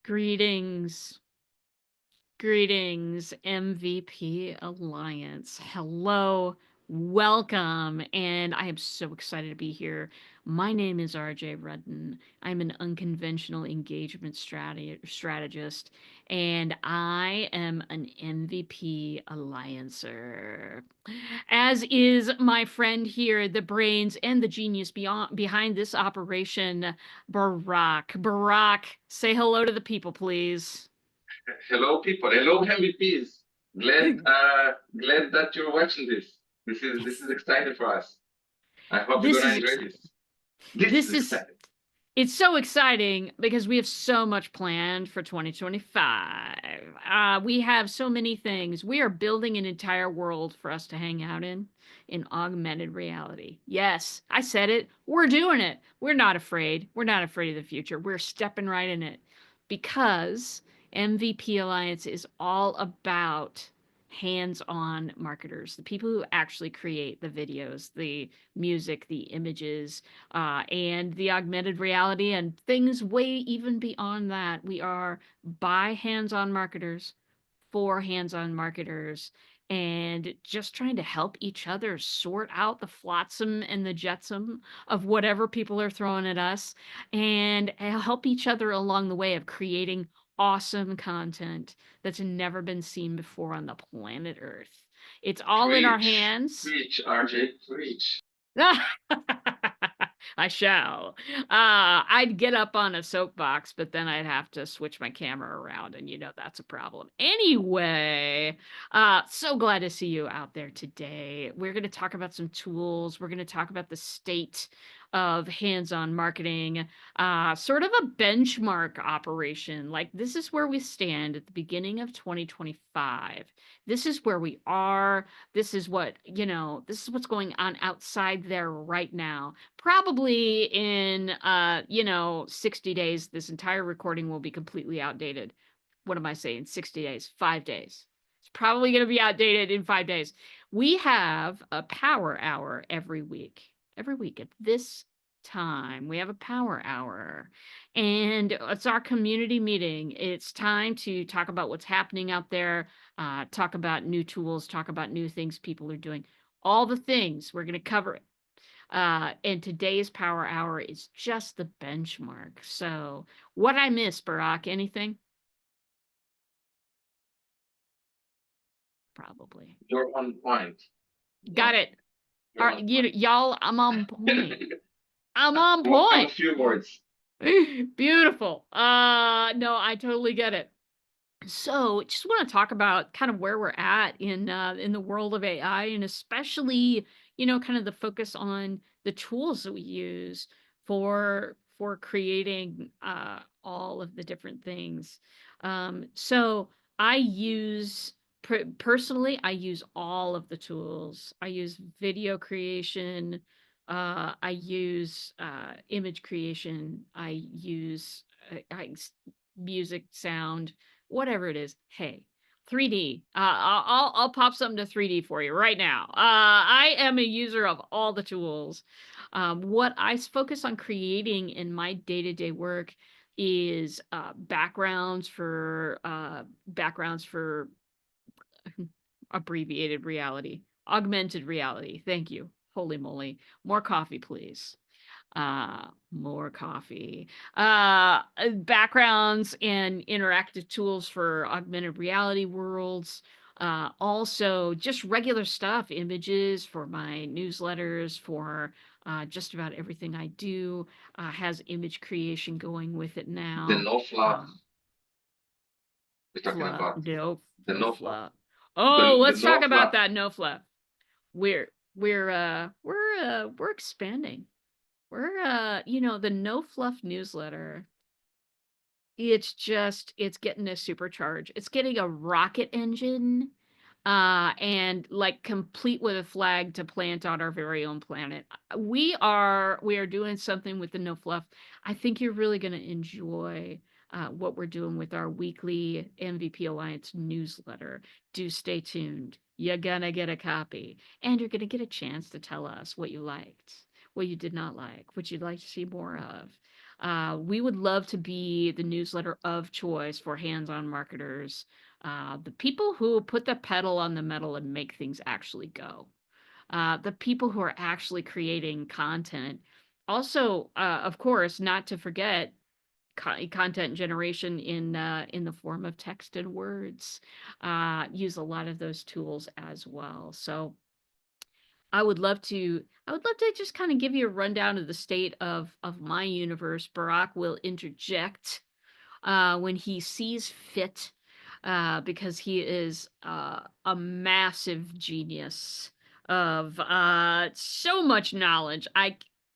Greetings, greetings, MVP Alliance. Hello, welcome, and I am so excited to be here. My name is RJ Rudden. I'm an unconventional engagement strategist, and I am an MVP Alliancer. As is my friend here, the brains and the genius behind this operation, Barack. Barack, say hello to the people, please. Hello, people. Hello, MVPs. Glad that you're watching this. This is Yes. exciting for us. I hope you're This gonna is enjoy exciting. this. This is This is exciting. it's so exciting because we have so much planned for 2025. We have so many things. We are building an entire world for us to hang out in augmented reality. Yes, I said it. We're doing it. We're not afraid. We're not afraid of the future. We're stepping right in it because MVP Alliance is all about hands-on marketers, the people who actually create the videos, the music, the images, and the augmented reality and things way even beyond that. We are by hands-on marketers for hands-on marketers and just trying to help each other sort out the flotsam and the jetsam of whatever people are throwing at us and help each other along the way of creating awesome content that's never been seen before on the planet Earth. It's all in our Preach, hands. preach, RJ, preach. I shall. I'd get up on a soapbox, but then I'd have to switch my camera around, and that's a problem. Anyway, so glad to see you out there today. We're going to talk about some tools. We're going to talk about the state of hands-on marketing, sort of a benchmark operation. Like this is where we stand at the beginning of 2025. This is where we are. This is this is what's going on outside there right now. Probably in 60 days, this entire recording will be completely outdated. What am I saying? 60 days, 5 days. It's probably going to be outdated in 5 days. We have a power hour every week. Every week at this time, we have a power hour. And it's our community meeting. It's time to talk about what's happening out there, talk about new tools, talk about new things people are doing, all the things. We're going to cover it. And today's power hour is just the benchmark. So, what I miss, Barack? Anything? Probably. You're on point. Got No, it. you're on point. Y'all, I'm on point. I'm on point. A few words. Beautiful. No, I totally get it. So, just want to talk about kind of where we're at in the world of AI, and especially, kind of the focus on the tools that we use for creating all of the different things. So I use personally, I use all of the tools. I use video creation. I use image creation. I use music, sound, whatever it is. Hey, 3D. I'll pop something to 3D for you right now. I am a user of all the tools. What I focus on creating in my day-to-day work is backgrounds for abbreviated reality, augmented reality. Thank you. Holy moly. More coffee, please. More coffee. Backgrounds and interactive tools for augmented reality worlds. Also, just regular stuff, images for my newsletters, for just about everything I do. Has image creation going with it The now. no fluff. We're talking Fluff, about no, the no no fluff. fluff. Oh, The let's no talk about fluff. that no fluff. We're expanding. We're the no fluff newsletter. It's getting a supercharge. It's getting a rocket engine, and like complete with a flag to plant on our very own planet. We are doing something with the no fluff. I think you're really going to enjoy what we're doing with our weekly MVP Alliance newsletter. Do stay tuned. You're gonna get a copy, and you're gonna get a chance to tell us what you liked, what you did not like, what you'd like to see more of. We would love to be the newsletter of choice for hands-on marketers, the people who put the pedal on the metal and make things actually go, the people who are actually creating content. Also, of course, not to forget content generation in the form of text and words. Use a lot of those tools as well. So I would love to just kind of give you a rundown of the state of my universe. Barack will interject when he sees fit, because he is a massive genius of so much knowledge.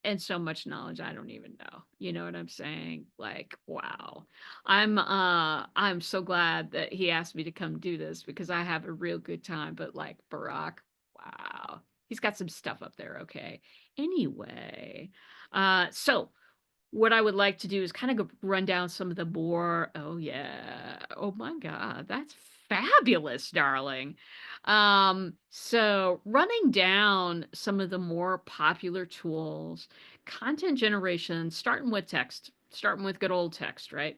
And so much knowledge I don't even know. You know what I'm saying? Like, wow. I'm so glad that he asked me to come do this because I have a real good time. But like Barack, wow. He's got some stuff up there, okay. Anyway, so what I would like to do is kind of go run down some of the more, oh yeah, oh my God, that's fabulous, darling. So running down some of the more popular tools, content generation, starting with good old text, right?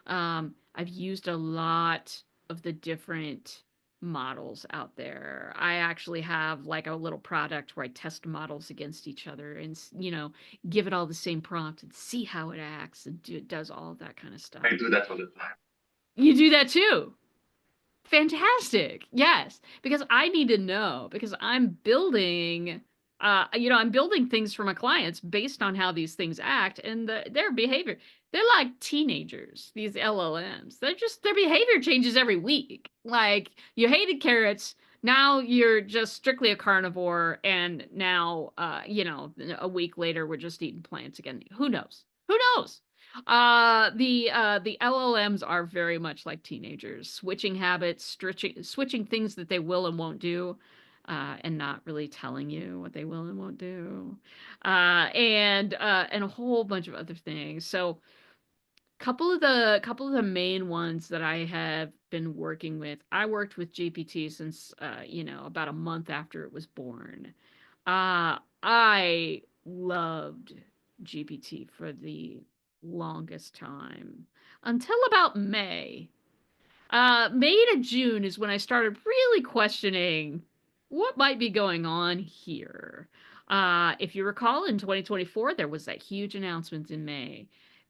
I've used a lot of the different models out there. I actually have like a little product where I test models against each other and, give it all the same prompt and see how it acts and does all of that kind of stuff. I do that all the time. You do that too. Fantastic. Yes, because I need to know because I'm building things for my clients based on how these things act and their behavior. They're like teenagers, these LLMs. Their behavior changes every week. Like you hated carrots, now you're just strictly a carnivore and now a week later we're just eating plants again. Who knows? Who knows? The LLMs are very much like teenagers, switching habits, switching things that they will and won't do, and not really telling you what they will and won't do, and a whole bunch of other things. So, couple of the main ones that I have been working with. I worked with GPT since about a month after it was born. I loved GPT for the longest time until about May. May to June is when I started really questioning what might be going on here. If you recall, in 2024, there was that huge announcement in May.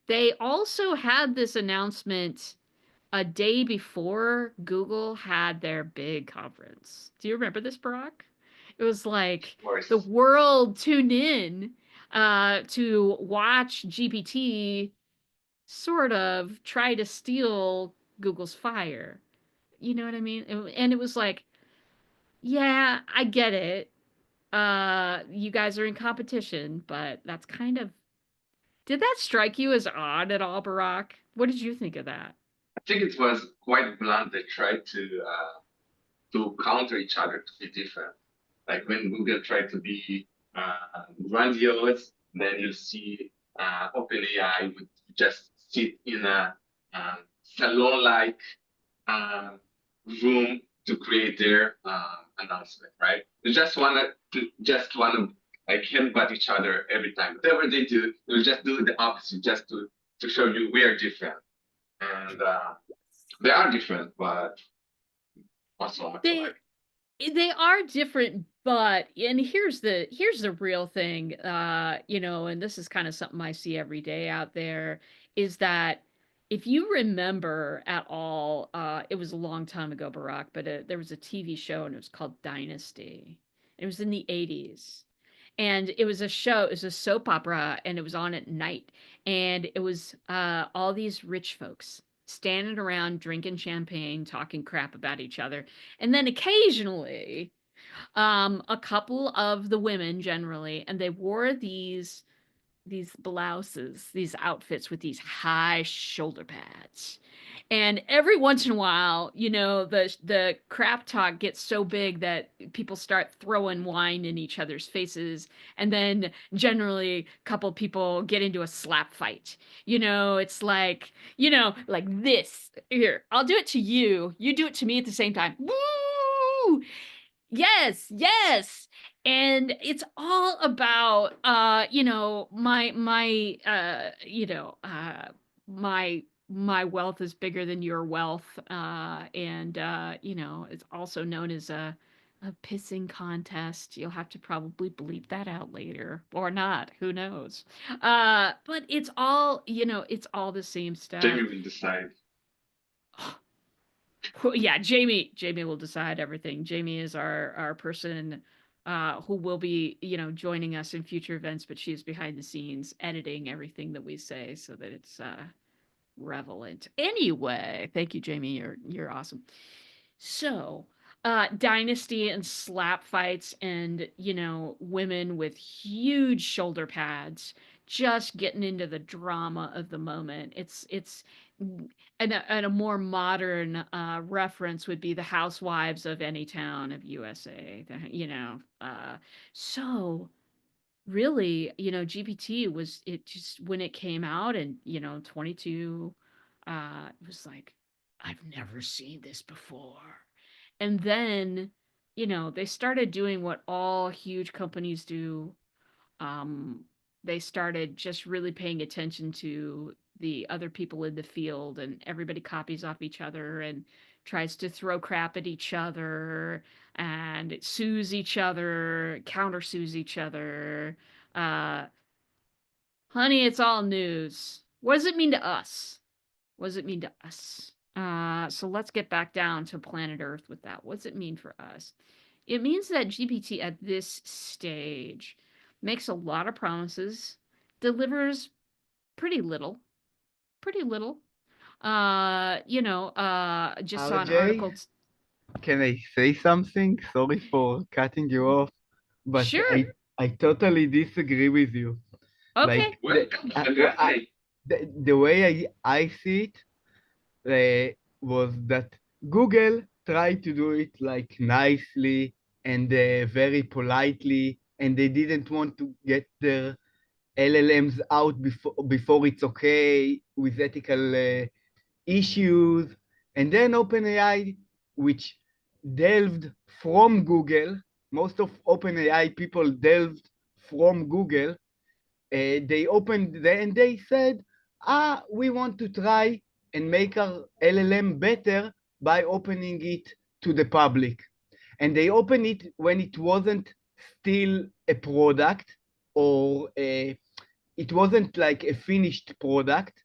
They also had this announcement a day before Google had their big conference. Do you remember this, Barack? It was like Of the course. world tuned in to watch GPT sort of try to steal Google's fire. You know what I mean? And it was like, yeah, I get it. You guys are in competition, but that's kind of, did that strike you as odd at all, Barack? What did you think of that? I think it was quite blunt. They tried to counter each other to be different. Like when Google tried to be grandiose, then you see OpenAI would just sit in a salon-like uh, room to create their announcement, right? They just want to like headbutt each other every time. Whatever they do, they'll just do the opposite, just to show you we are different, and they are different, but not so much They alike. they are different, but and here's the real thing, and this is kind of something I see every day out there, is that if you remember at all, it was a long time ago, Barack, but there was a TV show and it was called Dynasty. It was in the 80s. And it was a soap opera, and it was on at night. And it was all these rich folks standing around drinking champagne, talking crap about each other. And then occasionally, a couple of the women generally, and they wore these blouses, these outfits with these high shoulder pads. And every once in a while, the crap talk gets so big that people start throwing wine in each other's faces, and then generally a couple people get into a slap fight. It's like this. Here, I'll do it to you. You do it to me at the same time. Woo! Yes, yes. And it's all about, my wealth is bigger than your wealth, and, it's also known as a pissing contest. You'll have to probably bleep that out later or not, who knows? But it's all the same stuff. Jamie will decide. Yeah, Jamie will decide everything. Jamie is our person who will be, joining us in future events, but she is behind the scenes editing everything that we say so that it's relevant. Anyway, thank you, Jamie. You're awesome. So, dynasty and slap fights and, women with huge shoulder pads just getting into the drama of the moment. It's and a more modern reference would be the housewives of any town of USA. So really, GPT was it just when it came out and 22, it was like, I've never seen this before. And then, they started doing what all huge companies do. um, they started just really paying attention to the other people in the field, and everybody copies off each other and tries to throw crap at each other and it sues each other, countersues each other. Uh, Honey, it's all news. What does it mean to us? What does it mean to us? So let's get back down to planet Earth with that. What does it mean for us? It means that GPT at this stage makes a lot of promises, delivers pretty little, pretty little. Just saw an RJ, article. can I say something? Sorry for cutting you off, but Sure. I totally disagree with you. Okay. Like Welcome to the guy. the way I see it was that Google tried to do it like nicely and very politely, and they didn't want to get their LLMs out before it's okay with ethical issues. And then OpenAI, which delved from Google, most of OpenAI people delved from Google. They and they said, we want to try and make our LLM better by opening it to the public. And they opened it when it wasn't still a product, or it wasn't like a finished product,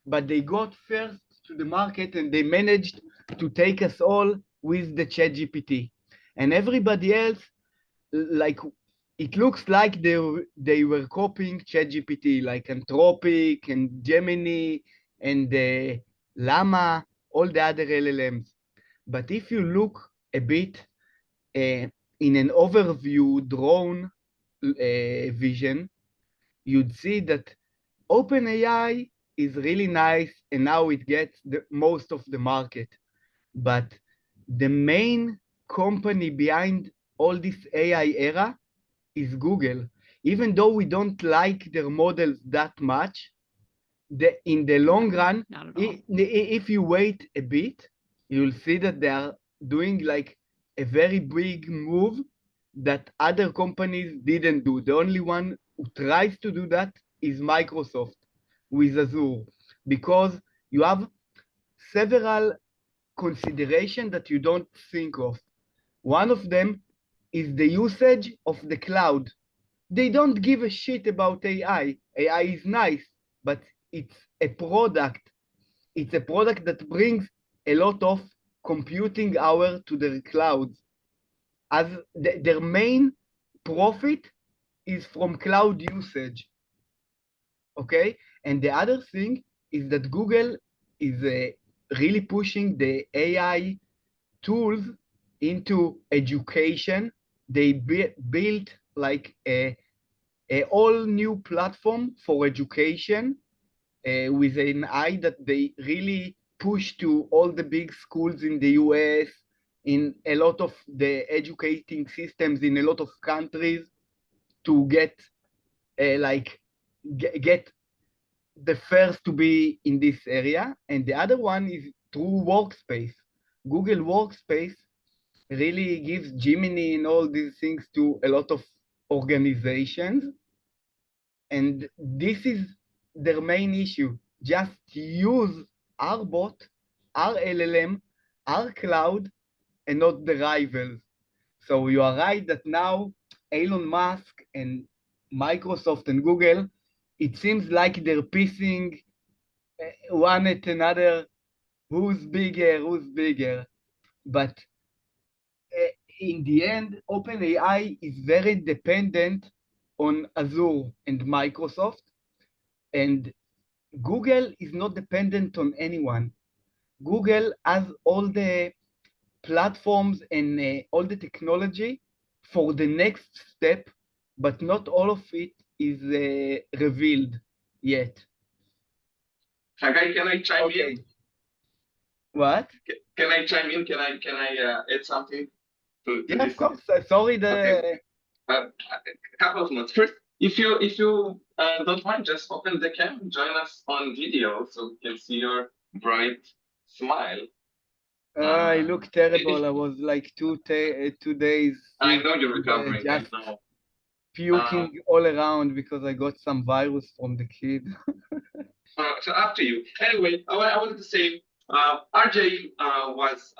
but they got first to the market and they managed to take us all with the chat GPT. And everybody else, like, it looks like they were copying ChatGPT, like Anthropic and Gemini and Llama, all the other LLMs. But if you look a bit in an overview drone vision, you'd see that OpenAI is really nice and now it gets the most of the market. But the main company behind all this AI era is Google. Even though we don't like their models that much, in the long No, run, not at all. if you wait a bit, you'll see that they are doing like a very big move that other companies didn't do. The only one who tries to do that is Microsoft with Azure, because you have several considerations that you don't think of. One of them is the usage of the cloud. They don't give a shit about AI. AI is nice, but it's a product. It's a product that brings a lot of computing hour to their clouds. As their main profit is from cloud usage. Okay, and the other thing is that Google is really pushing the AI tools into education. They built like a all new platform for education with an eye that they really push to all the big schools in the US, in a lot of the educating systems in a lot of countries, to get like get the first to be in this area. And the other one is through Workspace. Google Workspace really gives Gemini and all these things to a lot of organizations. And this is their main issue. Just use our bot, our LLM, our cloud, and not the rivals. So you are right that now Elon Musk and Microsoft and Google, it seems like they're pissing one at another, who's bigger, who's bigger. But in the end, OpenAI is very dependent on Azure and Microsoft, and Google is not dependent on anyone. Google has all the platforms and all the technology for the next step, but not all of it is revealed yet. Hagai, can I chime Okay. in? What? Can I chime in? Can I add something to Yeah, of this? course. Sorry, Okay. A couple of notes. First, if you don't mind, just open the cam, join us on video so we can see your bright smile. I look terrible. I was like 2 days I sick know you're and recovering. I just know. puking all around because I got some virus from the kid. So after you. Anyway, I wanted to say, RJ was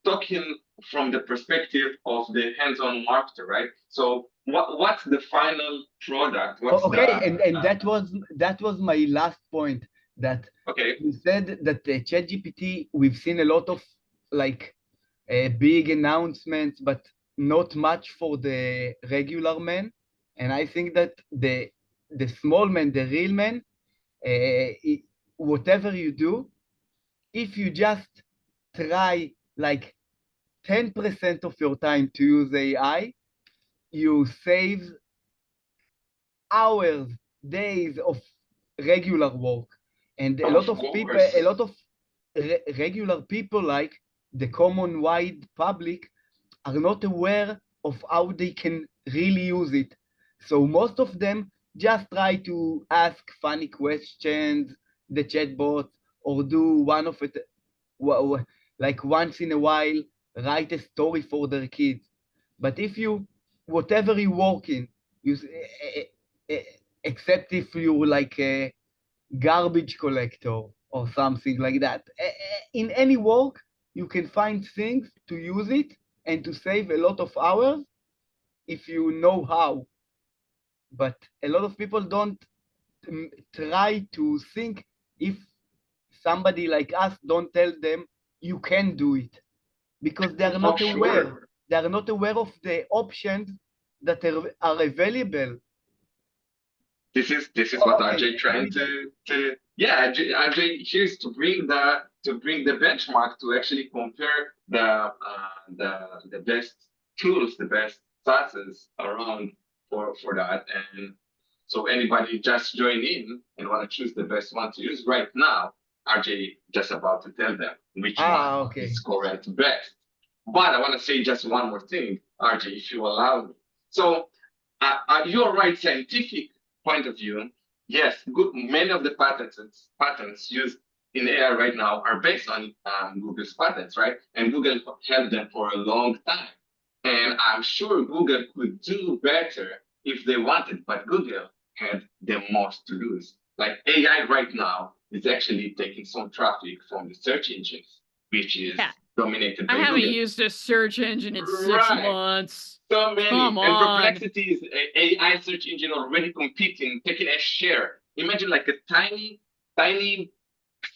talking from the perspective of the hands-on marketer, right? So what's the final product? What's Okay, the and that was my last point. That okay? you said that ChatGPT, we've seen a lot of like big announcements, but not much for the regular man. And I think that the small man, the real man, whatever you do, if you just try like 10% of your time to use AI, you save hours, days of regular work. And a lot Of of people, a course. lot of regular people, like the common wide public, are not aware of how they can really use it. So most of them just try to ask funny questions, the chatbot, or do one of it, like once in a while, write a story for their kids. But if you, whatever you work in, you, except if you like a garbage collector or something like that, in any work, you can find things to use it and to save a lot of hours if you know how. But a lot of people don't try to think if somebody like us don't tell them you can do it because they are For not aware. sure. They are not aware of the options that are available. This is Oh, what okay, RJ trying to yeah, RJ here's to bring the benchmark to actually compare the best tools, the best classes around for that. And so anybody just join in and want to choose the best one to use right now, RJ just about to tell them which one Okay. is current best. But I want to say just one more thing, RJ, if you allow me. So you're right, scientific point of view, yes, good. Many of the patents used in AI right now are based on Google's patents, right? And Google held them for a long time. And I'm sure Google could do better if they wanted, but Google had the most to lose. Like AI right now is actually taking some traffic from the search engines, which is Yeah. dominated I by haven't Google. used a search engine in 6 Right. months. So many. Come And on. Perplexity is a AI search engine already competing, taking a share. Imagine like a tiny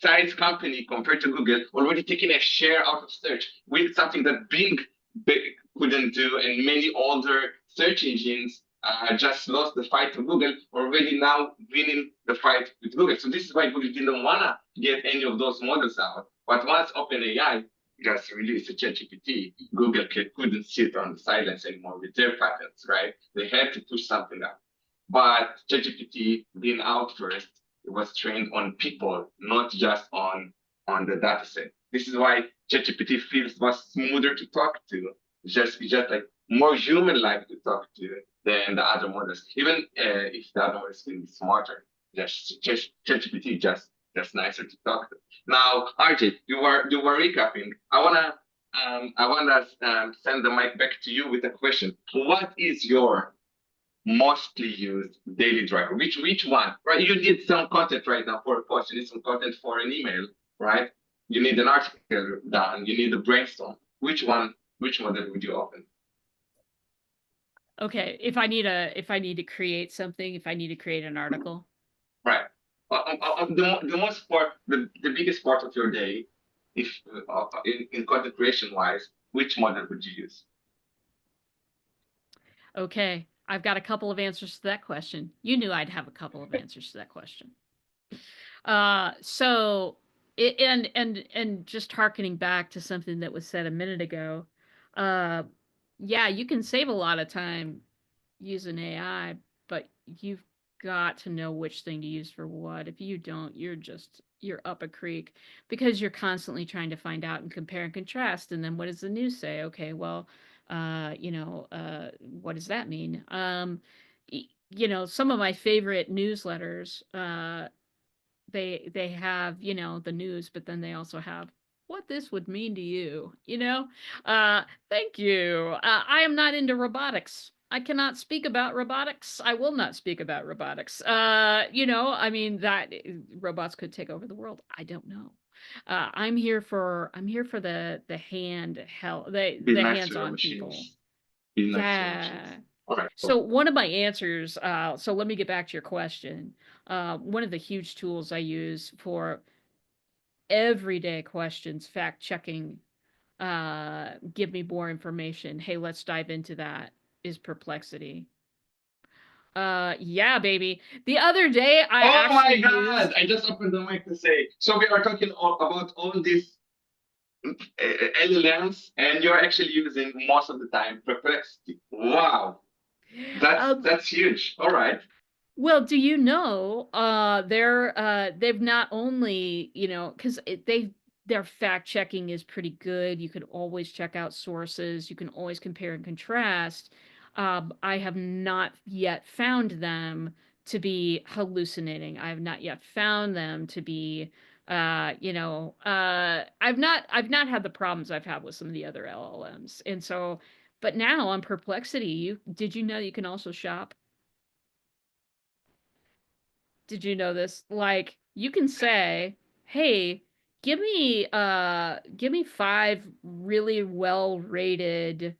size company compared to Google already taking a share out of search with something that Bing couldn't do, and many older search engines just lost the fight to Google, already now winning the fight with Google. So this is why Google didn't wanna get any of those models out. But once OpenAI just released a ChatGPT, Google couldn't sit on the silence anymore with their patents, right? They had to push something up. But ChatGPT being out first, it was trained on people, not just on the data set. This is why ChatGPT feels much smoother to talk to. It's just like more human-like to talk to than the other models. Even if the other models can be smarter, just ChatGPT just nicer to talk to. Now, RJ, you were recapping. I wanna I want to send the mic back to you with a question. What is your mostly used daily driver? Which one? Right? You need some content right now for a post. You need some content for an email, right? You need an article done. You need a brainstorm. Which one? Which model would you open? Okay, if I need to create something, if I need to create an article. Right. The most part, the biggest part of your day, if in content creation wise, which model would you use? Okay, I've got a couple of answers to that question. You knew I'd have a couple of answers to that question. So and just harkening back to something that was said a minute ago, uh, yeah, you can save a lot of time using AI, but you've got to know which thing to use for what. If you don't, you're up a creek because you're constantly trying to find out and compare and contrast. And then what does the news say? Okay, well, what does that mean? Some of my favorite newsletters, they have, the news, but then they also have what this would mean to you, you know? Thank you. I am not into robotics. I cannot speak about robotics. I will not speak about robotics. I mean that robots could take over the world. I don't know. I'm here for the Be the nice to your hands-on people. machines. Be nice to your machines. Yeah. All right. So one of my answers, so let me get back to your question. One of the huge tools I use for everyday questions, fact checking, give me more information. Hey, let's dive into that, is Perplexity. Yeah, baby. The other day I Oh my actually God! used I just opened the mic to say. So we are talking about all these LLMs, and you're actually using most of the time Perplexity. Wow, um that's huge. All right. Well, do you know, they've not only, because their fact checking is pretty good. You can always check out sources. You can always compare and contrast. I have not yet found them to be hallucinating. I have not yet found them to be, I've not had the problems I've had with some of the other LLMs. And so, but now on Perplexity, did you know you can also shop? Did you know this? Like, you can say, "Hey, give me 5 really well-rated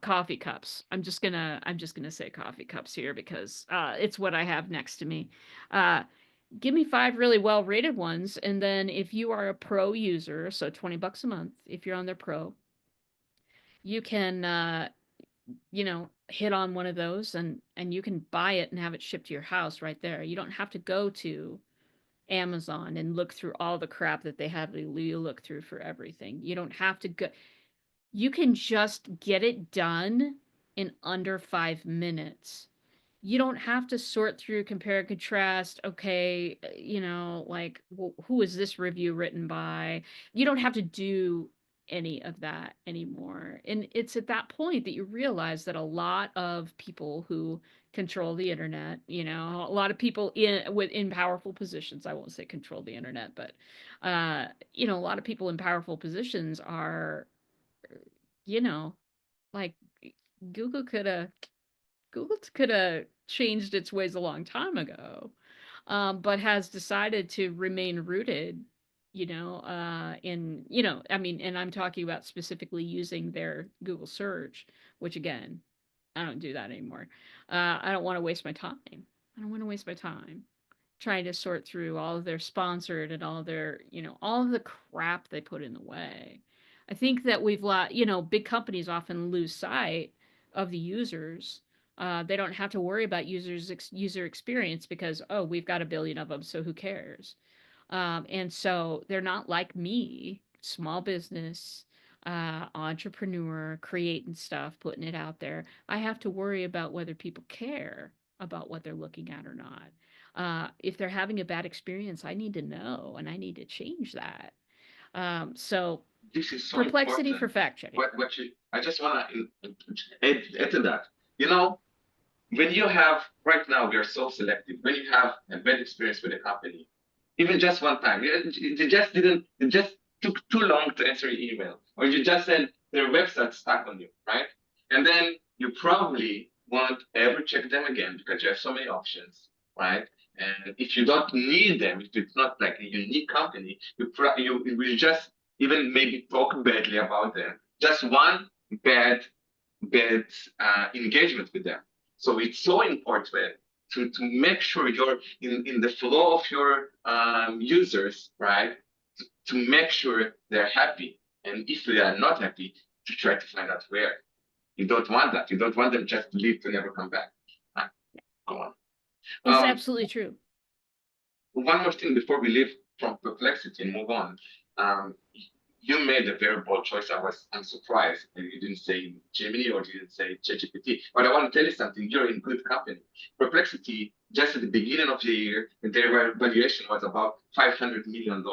coffee cups." I'm just gonna say coffee cups here because it's what I have next to me. Uh Give me 5 really well-rated ones, and then if you are a pro user, so $20 a month, if you're on their pro, you can hit on one of those and you can buy it and have it shipped to your house right there. You don't have to go to Amazon and look through all the crap that they have you look through for everything. You don't have to go. You can just get it done in under 5 minutes. You don't have to sort through, compare, and contrast. Okay, like, well, who is this review written by? You don't have to do any of that anymore. And it's at that point that you realize that a lot of people who control the internet, a lot of people in powerful positions, I won't say control the internet, but a lot of people in powerful positions are, you know, like Google could have Google could have changed its ways a long time ago, but has decided to remain rooted, I mean, and I'm talking about specifically using their Google search, which again, I don't do that anymore. I don't want to waste my time. I don't want to waste my time trying to sort through all of their sponsored and all of their, all of the crap they put in the way. I think that big companies often lose sight of the users. They don't have to worry about user experience because, oh, we've got a billion of them, so who cares? And so they're not like me, small business, entrepreneur, creating stuff, putting it out there. I have to worry about whether people care about what they're looking at or not. If they're having a bad experience, I need to know and I need to change that. So This is so perplexity for important. fact checking. I just want to add to that. You know, when you have right now we are so selective. When you have a bad experience with a company, even just one time, it just didn't. It just took too long to answer your email, or you just said their website stuck on you, right? And then you probably won't ever check them again because you have so many options, right? And if you don't need them, if it's not like a unique company, you will just even maybe talk badly about them. Just one bad bad engagement with them. So it's so important to make sure you're in the flow of your users, right? To make sure they're happy. And if they are not happy, to try to find out where. You don't want that. You don't want them just to leave to never come back. Go on. It's Um, absolutely true. One more thing before we leave from perplexity and move on. Um, you made a very bold choice. I'm surprised that you didn't say Gemini or you didn't say ChatGPT. But I want to tell you something. You're in good company. Perplexity, just at the beginning of the year, their valuation was about $500 million.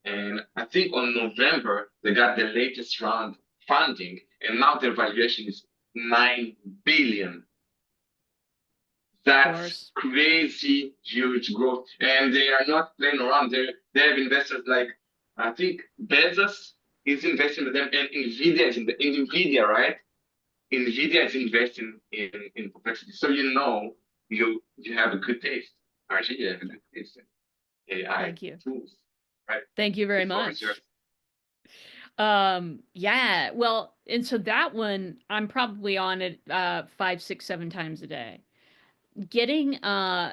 And I think on November they got the latest round funding, and now their valuation is 9 billion. Of That's course. crazy huge growth. And they are not playing around. They have investors like, I think Bezos is investing with them, and Nvidia is in Nvidia, right? Nvidia is investing in Perplexity. So you have a good taste. Actually, you have a good taste in AI Thank you. tools, right? Thank you The very floor is yours. much. Yeah, well, and so that one, I'm probably on it 5, 6, 7 times a day. Getting now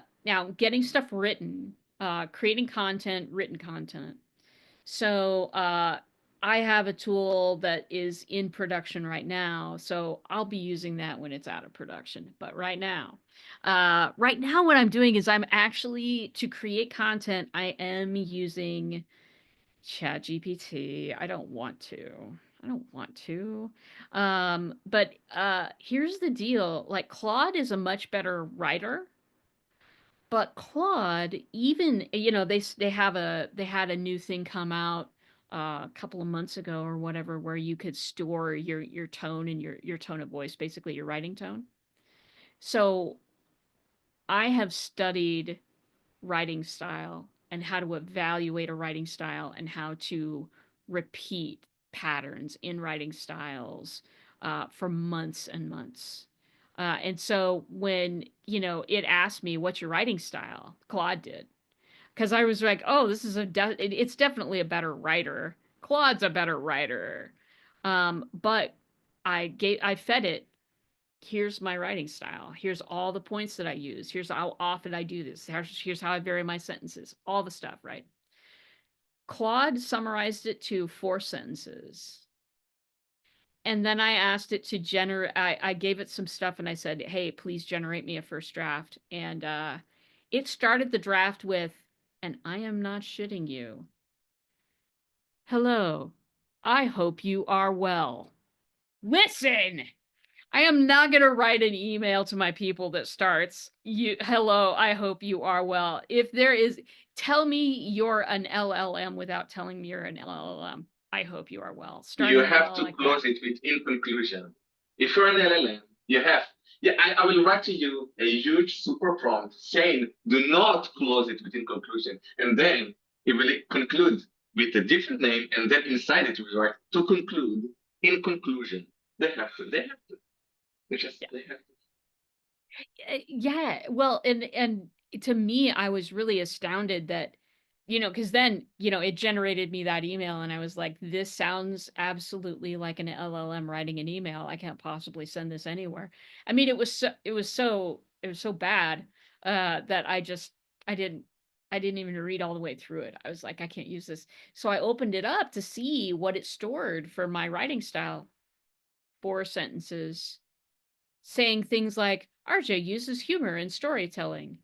getting stuff written, creating content, written content. So I have a tool that is in production right now, so I'll be using that when it's out of production. But right now, what I'm doing is I'm actually to create content. I am using ChatGPT. I don't want to. I don't want to. But here's the deal. Like Claude is a much better writer, but Claude, even they had a new thing come out a couple of months ago or whatever, where you could store your tone and your tone of voice, basically your writing tone. So I have studied writing style and how to evaluate a writing style and how to repeat patterns in writing styles for months and months. And so when, it asked me, what's your writing style? Claude did. Because I was like, oh, it's definitely a better writer. Claude's a better writer. But I fed it, here's my writing style. Here's all the points that I use. Here's how often I do this. Here's how I vary my sentences. All the stuff, right? Claude summarized it to 4 sentences. And then I asked it to generate, I gave it some stuff and I said, hey, please generate me a first draft. And it started the draft with, and I am not shitting you. Hello, I hope you are well. Listen! I am not going to write an email to my people that starts, hello, I hope you are well. If there is, tell me you're an LLM without telling me you're an LLM. I hope you are well. Start You an have email to like that. close it with in conclusion. If you're an LLM, I will write to you a huge super prompt saying, do not close it with in conclusion. And then it will conclude with a different name. And then inside it, will write to conclude in conclusion. They have to. They have to. Yeah, well, and to me, I was really astounded that, because then, it generated me that email, and I was like, this sounds absolutely like an LLM writing an email. I can't possibly send this anywhere. I mean, it was so bad that I didn't I didn't even read all the way through it. I was like, I can't use this. So I opened it up to see what it stored for my writing style. 4 sentences saying things like, RJ uses humor in storytelling.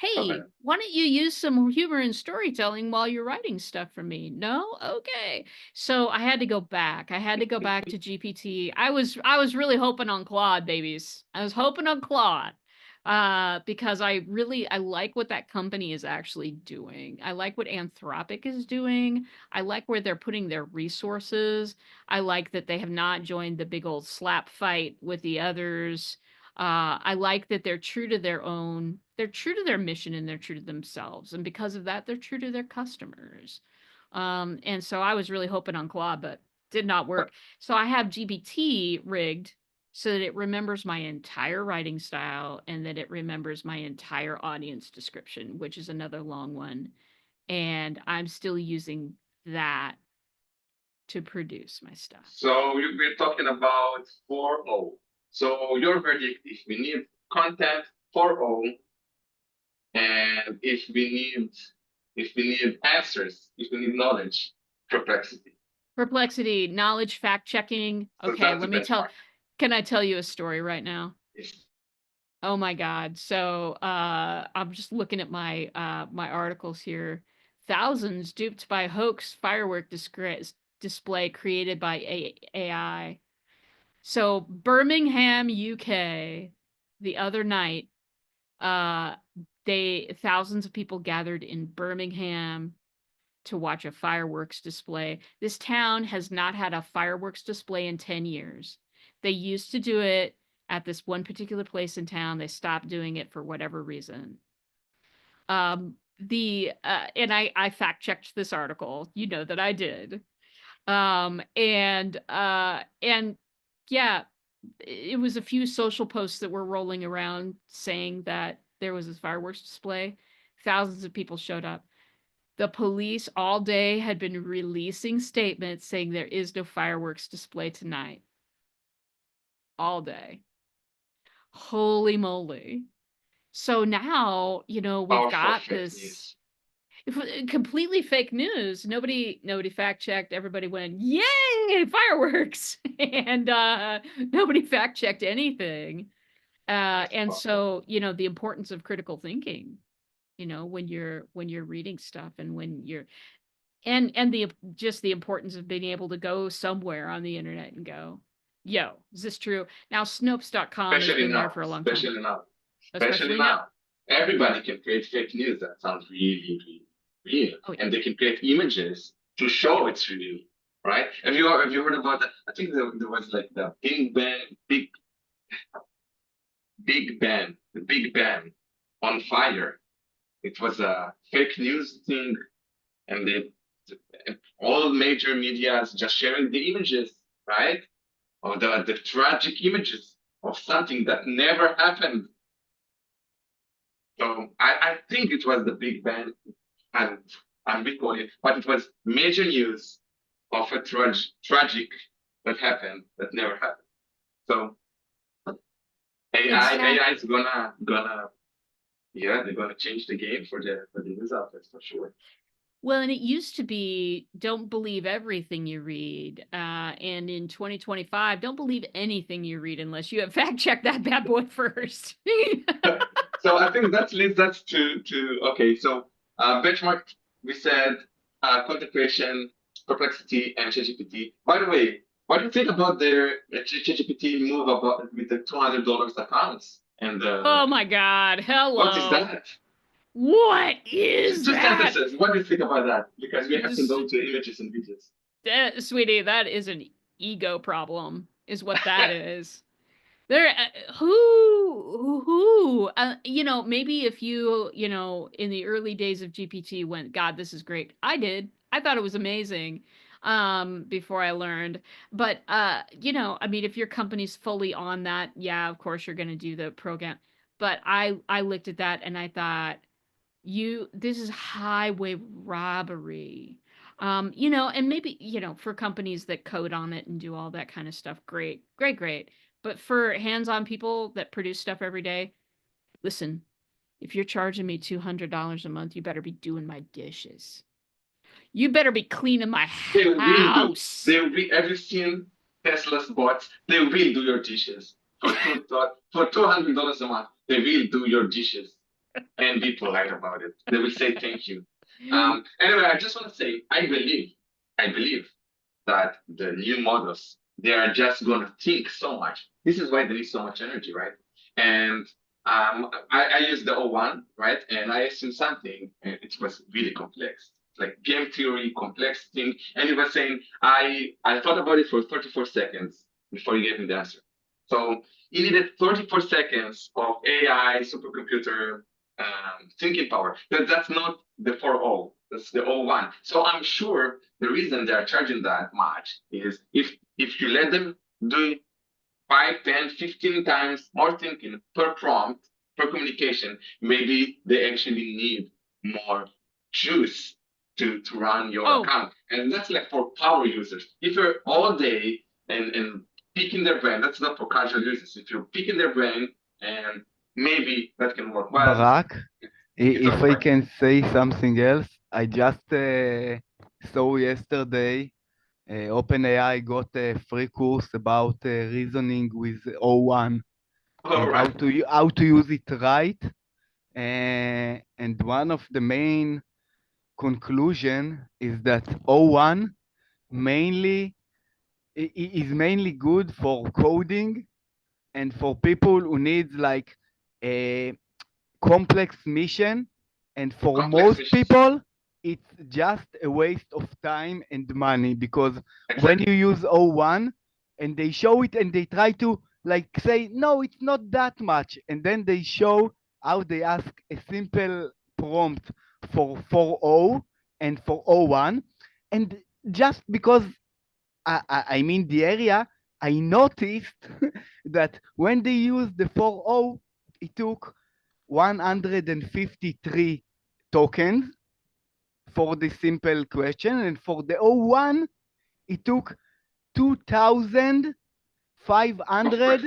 Okay. Hey, why don't you use some humor in storytelling while you're writing stuff for me? No? Okay. So I had to go back. I had to go back to GPT. I was really hoping on Claude, babies. I was hoping on Claude. Because I like what that company is actually doing. I like what Anthropic is doing. I like where they're putting their resources. I like that they have not joined the big old slap fight with the others. I like that they're true to they're true to their mission and they're true to themselves. And because of that, they're true to their customers. And so I was really hoping on Claude, but did not work. So I have GPT rigged so that it remembers my entire writing style and that it remembers my entire audience description, which is another long one. And I'm still using that to produce my stuff. So we're talking about 4O. So your verdict, if we need content, 4O, and if we need answers, if we need knowledge, perplexity. Perplexity, knowledge, fact checking. So Okay, that's the let me tell. benchmark. Can I tell you a story right now? Yes. Oh my God. So I'm just looking at my my articles here. Thousands duped by hoax firework display created by AI. So Birmingham, UK, the other night, uh thousands of people gathered in Birmingham to watch a fireworks display. This town has not had a fireworks display in 10 years. They used to do it at this one particular place in town. They stopped doing it for whatever reason. The and I fact checked this article. You know that I did. And yeah, it was a few social posts that were rolling around saying that there was this fireworks display. Thousands of people showed up. The police all day had been releasing statements saying there is no fireworks display tonight. All day. Holy moly. So now, we've Powerful got fake this news. completely fake news. Nobody fact checked. Everybody went, "Yay, fireworks." And nobody fact checked anything. That's And powerful. so, the importance of critical thinking, when you're reading stuff and when you're and the just the importance of being able to go somewhere on the internet and go, yo, is this true? Now Snopes.com has Especially been there now. for a long time, Especially now. Especially especially now. now. Everybody can create fake news that sounds really, really real. Oh yeah. And they can create images to show it's real. Right? Have you heard about that? I think there was like the Big Bang on fire. It was a fake news thing, and all major medias just sharing the images, right? Or the tragic images of something that never happened. So I think it was the Big Bang, and I'm recalling it, but it was major news of a tragic that happened that never happened. So Exactly. AI is gonna yeah, they're gonna change the game for the news outlets for sure. Well, and it used to be don't believe everything you read. And in 2025, don't believe anything you read unless you have fact checked that bad boy first. So I think that leads us to okay. So benchmark, we said content creation, perplexity, and ChatGPT. By the way, what do you think about their ChatGPT move about with the $200 accounts? And Oh my God. what is Hello. that? What is Two that? sentences. What do you think about that? Because we have to go to images and videos. Sweetie, that is an ego problem, is what that is. There, who, maybe if in the early days of GPT went, God, this is great. I did. I thought it was amazing, before I learned. But, I mean, if your company's fully on that, yeah, of course you're going to do the program. But I looked at that and I thought, this is highway robbery. And maybe, for companies that code on it and do all that kind of stuff, great, great, great. But for hands-on people that produce stuff every day, listen, if you're charging me $200 a month, you better be doing my dishes. You better be cleaning my They will do. house. They will be. Have you seen Tesla's bots? They will do your dishes for $200 a month. They will do your dishes and be polite about it. They will say thank you. Anyway, I just want to say I believe that the new models they are just gonna think so much. This is why they need so much energy, right? And I used the O1, right? And I assumed something, and it was really complex, like game theory, complex thing. And he was saying, I thought about it for 34 seconds before he gave me the answer. So he needed 34 seconds of AI supercomputer thinking power. That's not the 4O. That's the O1. So I'm sure the reason they are charging that much is if you let them do 5, 10, 15 times more thinking per prompt, per communication, maybe they actually need more juice to run your Oh, account. And that's like for power users. If you're all day and picking their brain, that's not for casual users. If you're picking their brain, and maybe that can work. But Barak, it's if I overpriced. can say something else, I just saw yesterday OpenAI got a free course about reasoning with O1 All and right. how to use it right. And one of the main conclusion is that O1 mainly is mainly good for coding and for people who need like a complex mission, and for Complex most missions. people it's just a waste of time and money, because when Exactly. you use O1 and they show it and they try to like say no, it's not that much, and then they show how they ask a simple prompt for 4.0 and for O1, and just because I'm in the area, I noticed that when they used the 4.0, it took 153 tokens for the simple question, and for the O1, it took Overpriced.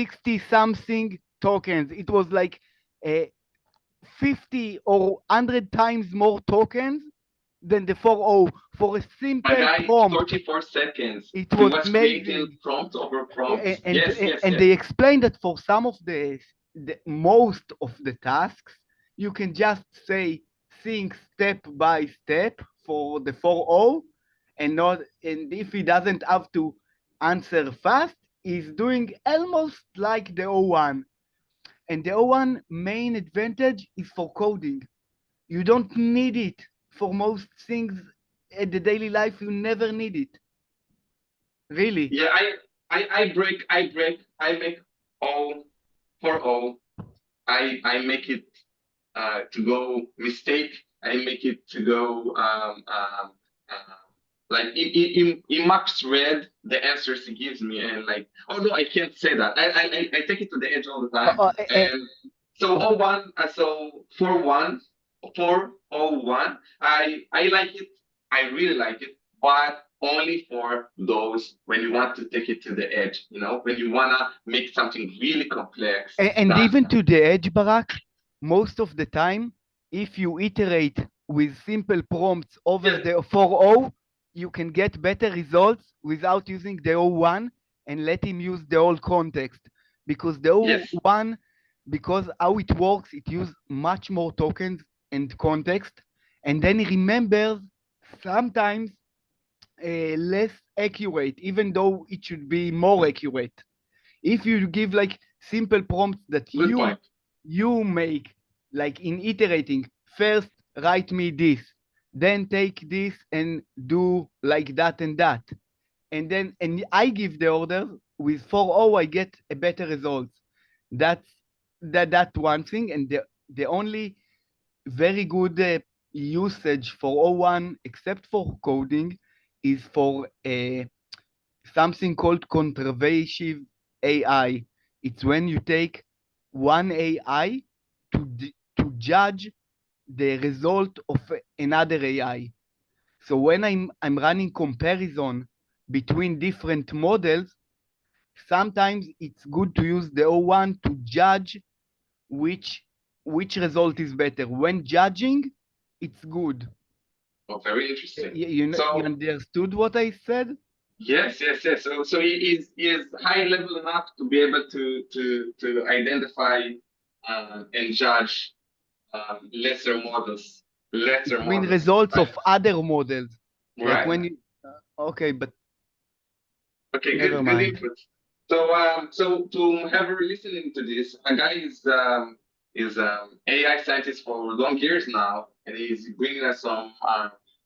2,560 something tokens. It was like uh, 50 or 100 times more tokens than the 4.0 for a My simple guy, prompt. 34 seconds. It He was was creating amazing. prompt over prompt. and Yes, yes, and yes. they explained that for some of the most of the tasks, you can just say think step by step for the 4.0, and not, and if he doesn't have to answer fast, he's doing almost like the O1. And the O1 main advantage is for coding. You don't need it for most things at the daily life. You never need it, really. Yeah, I make all for all. I make it to go mistake. I make it to go like in max read the answers he gives me, and like, oh no, I can't say that. I take it to the edge all the Uh, time. uh, uh, And so uh, O one, so for one, for O one, I like it. I really like it, but only for those when you want to take it to the edge. You know, when you wanna make something really complex. And That even to the edge, Barak, most of the time, if you iterate with simple prompts over yes, the 4.0, you can get better results without using the O1 and let him use the whole context. Because the yes, O1, because how it works, it uses much more tokens and context. And then he remembers sometimes less accurate, even though it should be more accurate. If you give like simple prompts that good you point. you make, like in iterating, first write me this, then take this and do like that and that, and then and I give the order with 4.0, I get a better result. That's that one thing. And the only very good usage for O1, except for coding, is for something called conservative AI. It's when you take one AI to judge the result of another AI. So when I'm running comparison between different models, sometimes it's good to use the O1 to judge which which result is better. When judging, it's good. Oh, very interesting. You So understood what I said? yes, yes, yes. So he is high level enough to be able to identify and judge lesser Between models, results right? of other models. Like Right. when you, okay, but Okay, never good mind. input. So to have her listening to this, a guy is AI scientist for long years now, and he's bringing us some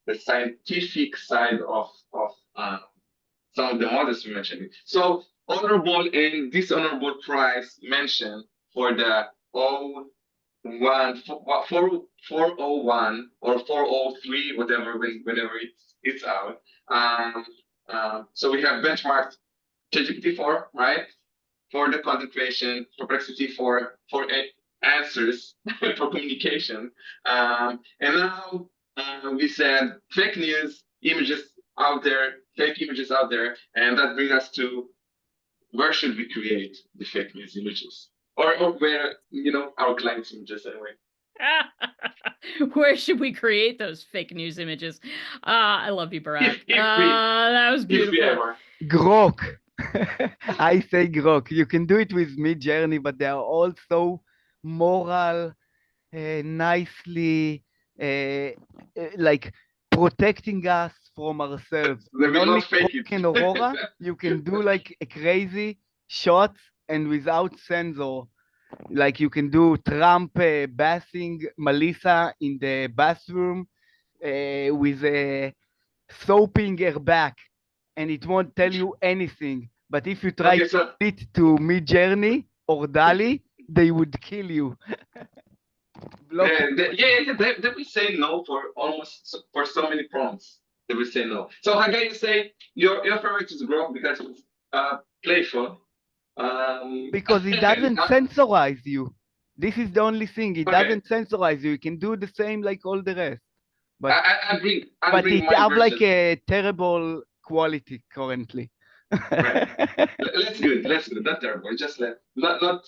the scientific side of some of the models we mentioned. So honorable and dishonorable prize mentioned for the O 401 or 403, whatever, whenever it's out. So we have benchmarked ChatGPT 4, right? For the content creation, Perplexity for answers, for communication. And now we said fake news, images out there, fake images out there, and that brings us to where should we create the fake news images? Or where, our clients' images anyway. Where should we create those fake news images? I love you, Barack. If That was if we beautiful. ever. Grok. I say Grok. You can do it with Midjourney, but they are all so moral, nicely, like protecting us from ourselves. They With will only not fake Grok and Aurora, you can do like a crazy shots and without censor. Like you can do Trump bathing Melissa in the bathroom with soaping her back, and it won't tell you anything. But if you try Okay, to so put it to Midjourney or Dali, they would kill you. Block they will say no for so many prompts. They will say no. So Hagai, you say your favorite is Grok because it's playful. because it And doesn't censorize you. This is the only thing. It okay, doesn't censorize you. You can do the same like all the rest. But I but bring it my have like version. a terrible quality currently. Right. Let's good. Let's good. Not terrible. Just not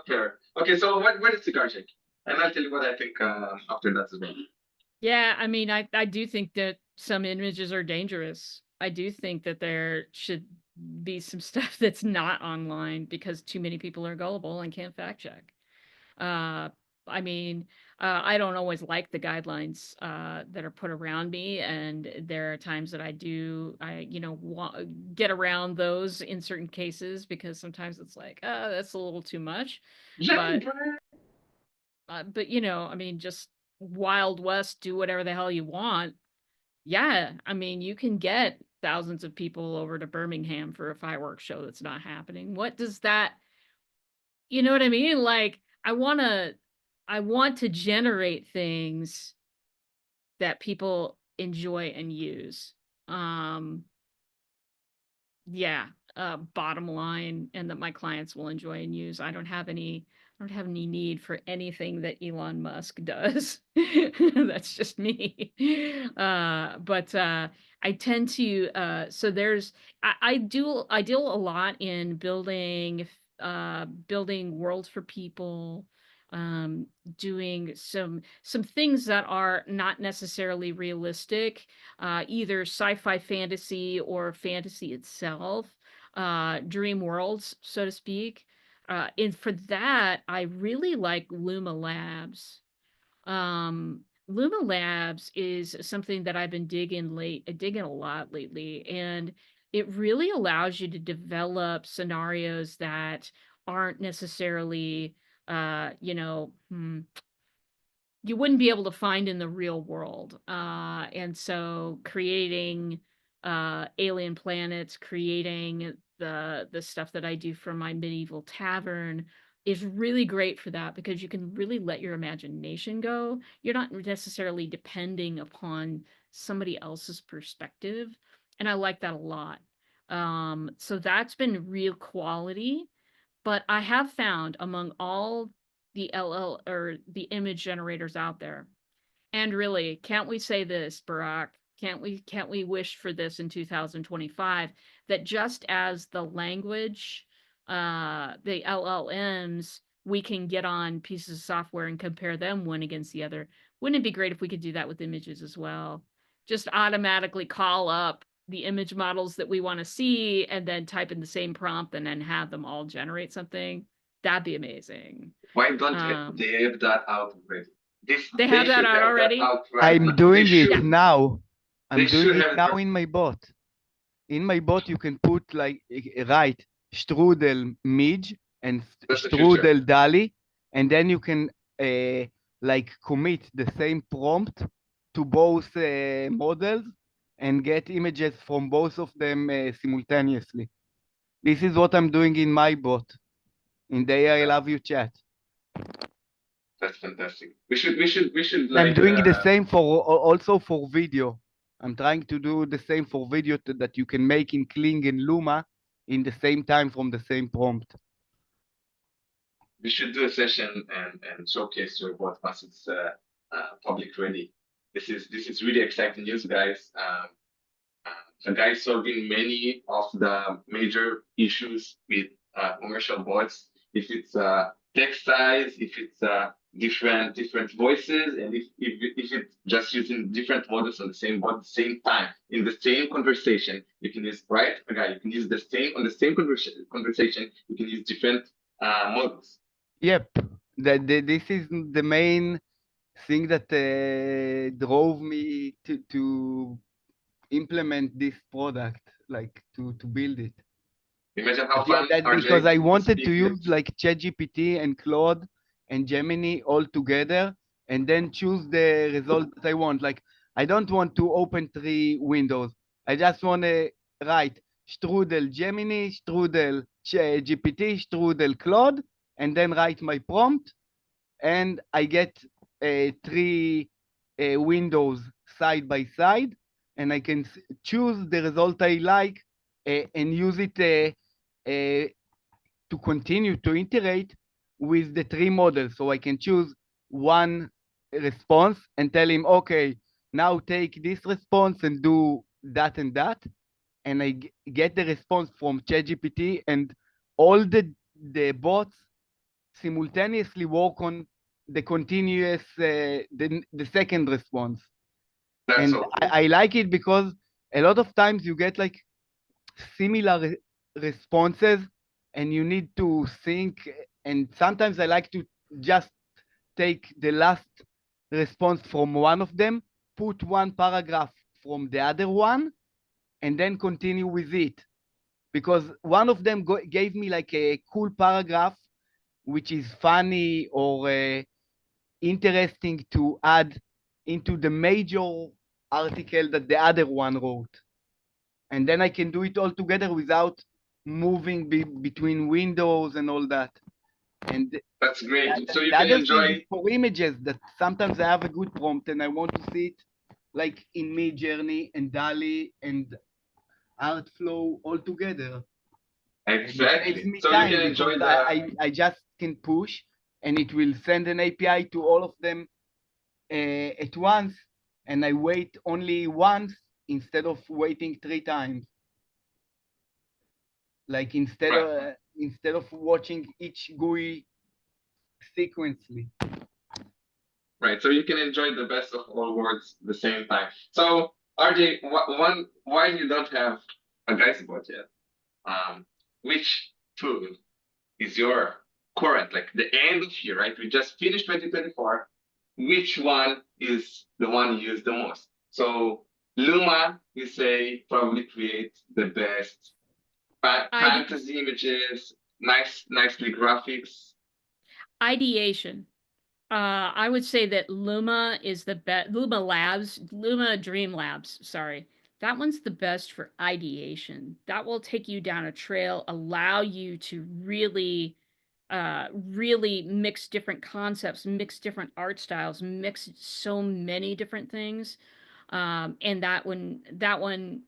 fair. Okay. So what is cigar check? And I'll tell you what I think after that as well. Yeah, I mean, I do think that some images are dangerous. I do think that there should be some stuff that's not online because too many people are gullible and can't fact check. Uh, I mean, I don't always like the guidelines that are put around me, and there are times that get around those in certain cases because sometimes it's like, that's a little too much. But I mean, just Wild West, do whatever the hell you want. Yeah, I mean, you can get thousands of people over to Birmingham for a fireworks show that's not happening. What does that, you know what I mean? Like, I want to generate things that people enjoy and use. Um, yeah, bottom line, and that my clients will enjoy and use. I don't have any need for anything that Elon Musk does. That's just me. But I tend to so there's I deal a lot in building worlds for people, doing some things that are not necessarily realistic, either sci-fi fantasy or fantasy itself, dream worlds, so to speak. And for that, I really like Luma Labs. Luma Labs is something that I've been digging a lot lately, and it really allows you to develop scenarios that aren't necessarily, uh, you know, hmm, you wouldn't be able to find in the real world. And so creating alien planets, creating the stuff that I do for my medieval tavern is really great for that because you can really let your imagination go. You're not necessarily depending upon somebody else's perspective. And I like that a lot. So that's been real quality. But I have found among all the LL or the image generators out there, and really, can't we say this, Barack? Can't we wish for this in 2025 that just as the language, the LLMs, we can get on pieces of software and compare them one against the other. Wouldn't it be great if we could do that with images as well? Just automatically call up the image models that we want to see and then type in the same prompt and then have them all generate something. That'd be amazing. Why don't they have that out already? They They have that should out have that already? out right I'm now. doing They it should. now. I'm They doing should it have it now right. in my bot. In my bot, you can put like write strudel midge and That's the future. strudel dali, and then you can like commit the same prompt to both models and get images from both of them simultaneously. This is what I'm doing in my bot in the AI Love You chat. That's fantastic. We should I'm like doing the same for also for video. I'm trying to do the same for video that you can make in Kling and Luma in the same time from the same prompt. we should do a session and showcase your bot once it's public ready. This is really exciting news, guys. The guys solving many of the major issues with commercial bots. If it's text size, if it's different voices, and if it's just using different models on the same bot at the same time in the same conversation, you can use right. Okay, you can use the same on the same conversation. You can use different models. Yep, this is the main thing that drove me to implement this product, like to build it. Imagine how But yeah, fun, that because RJ, I to wanted to speak with. use like ChatGPT and Claude and Gemini all together and then choose the result that I want. Like I don't want to open three windows. I just want to write strudel Gemini, strudel GPT, strudel Claude, and then write my prompt, and I get three windows side by side, and I can choose the result I like and use it to continue to iterate with the three models. So I can choose one response and tell him, okay, now take this response and do that and that. And I get the response from ChatGPT, and all the bots simultaneously work on the continuous the second response. That's And so cool. I like it because a lot of times you get like similar responses and you need to think, and sometimes I like to just take the last response from one of them, put one paragraph from the other one, and then continue with it, because one of them gave me like a cool paragraph which is funny or interesting to add into the major article that the other one wrote. And then I can do it all together without moving between windows and all that. And That's great. So you the can other thing is enjoy. for images that sometimes I have a good prompt and I want to see it like in Mid Journey and DALI and Artflow all together. And it saves Exactly. me So you can time because enjoy the. I just can push and it will send an API to all of them at once, and I wait only once instead of waiting three times. Like Right. instead of watching each GUI sequentially. Right. So you can enjoy the best of all worlds at the same time. So RJ, one why you don't have a guys bot yet? Which tool is your current, like the end of year, right? We just finished 2024. Which one is the one you use the most? So Luma, you say probably create the best Ide fantasy images, nicely graphics. ideation. I would say that Luma is the best. Luma Dream Labs, sorry. That one's the best for ideation. That will take you down a trail, allow you to really mix different concepts, mix different art styles, mix so many different things. And that one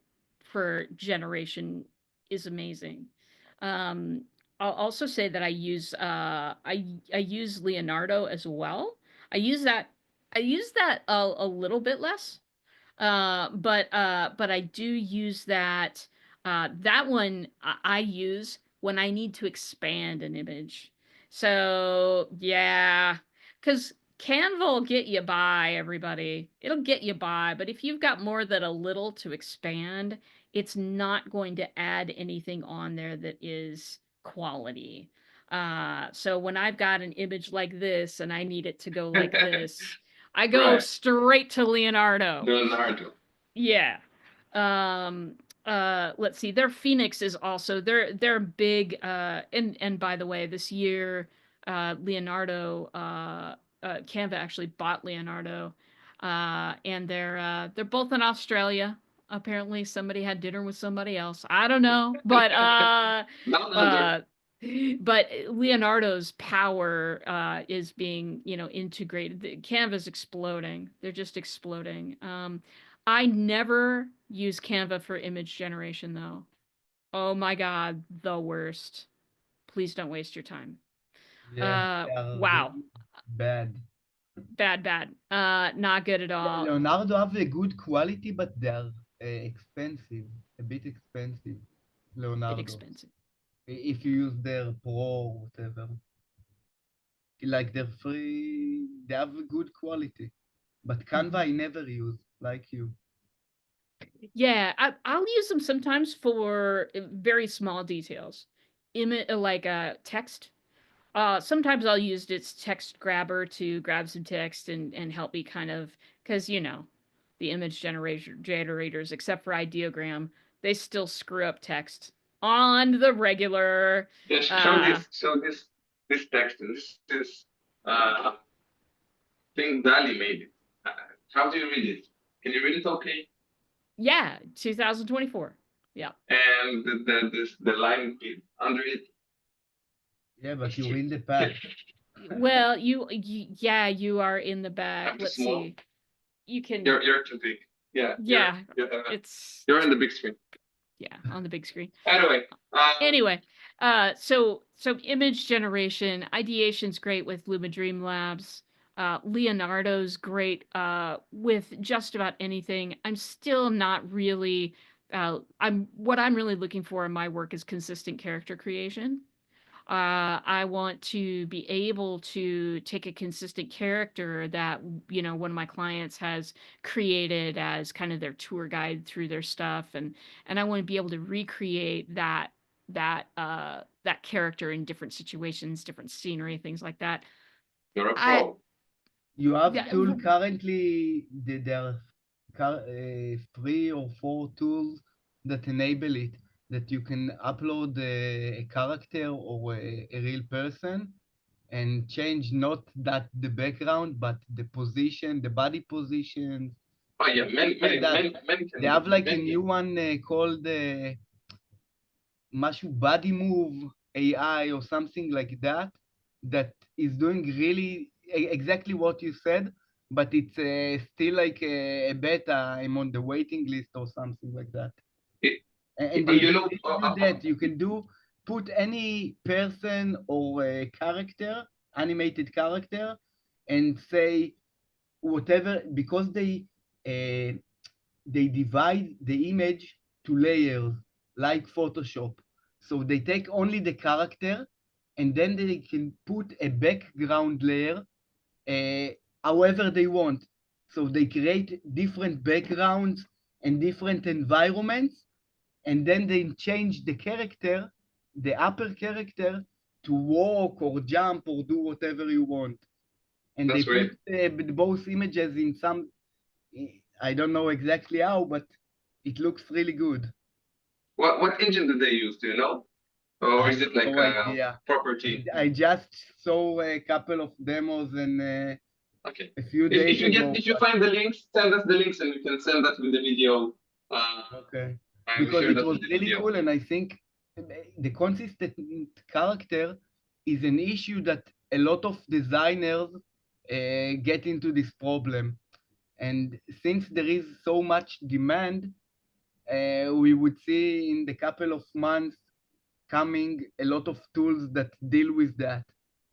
for generation is amazing. Um, I'll also say that I use Leonardo as well. I use that I use that a little bit less. But I do use that. That one I use when I need to expand an image. So yeah, because Canva will get you by, everybody. It'll get you by, but if you've got more than a little to expand, it's not going to add anything on there that is quality. So when I've got an image like this and I need it to go like this, I go Right. straight to Leonardo. Leonardo. Yeah. Um let's see. Their Phoenix is also they're big and by the way, this year Leonardo Canva actually bought Leonardo. And they're both in Australia. Apparently somebody had dinner with somebody else. I don't know. But Down uh under. But Leonardo's power is being, integrated. The Canva's exploding. They're just exploding. I never use Canva for image generation though. Oh my God, the worst. Please don't waste your time. Yeah, they are Wow. really bad. Bad, bad. Not good at Yeah, all. Leonardo have a good quality, but they are expensive, a bit expensive. Bit Leonardo, expensive. if you use their Pro or whatever, like they're free, they have a good quality. But Canva I never use, like you. Yeah, I'll use them sometimes for very small details. Like text. Sometimes I'll use its text grabber to grab some text and help me kind of, because the image generators, except for ideogram, they still screw up text on the regular. Yeah, show this text. This is uh thing Dali made it. Uh, how do you read it? Can you read it okay? Yeah, 2024. Yeah. And the line under it. Yeah, but you're in the pack. Well, yeah, you are in the back. I'm too Let's small. see. You can, You're too big. Yeah, yeah, it's you're on the big screen. yeah, on the big screen. Anyway, Anyway, so image generation, ideation's great with Luma Dream Labs. Leonardo's great with just about anything. I'm still not really what I'm really looking for in my work is consistent character creation. I want to be able to take a consistent character that, one of my clients has created as kind of their tour guide through their stuff, and I want to be able to recreate that character in different situations, different scenery, things like that. you're a I pro. You have yeah, tool currently, there are 3 or 4 tools that enable it, that you can upload a character or a real person and change not that the background, but the position, the body position, Oh yeah, many like many that. many many They can have like a many. new one called משהו body move AI or something like that, that is doing really exactly what you said, but it's still like a beta. I'm on the waiting list or something like that. It, And you know, they do that. You can put any person or a character, animated character, and say whatever, because they divide the image to layers like Photoshop. So they take only the character and then they can put a background layer uh, however they want. So they create different backgrounds and different environments, and then they change the character, the upper character, to walk or jump or do whatever you want. And they that's put great. both images in some, I don't know exactly how, but it looks really good. What engine do they use? Do you know? Or I is have it like no a idea. property? I just saw a couple of demos and Okay. a few days ago. If you find the links, send us the links and we can send that with the video. Uh, Okay. I will Because share it that was with the really video. cool, and I think the consistent character is an issue that a lot of designers get into this problem. And since there is so much demand, we would see in the couple of months coming a lot of tools that deal with that,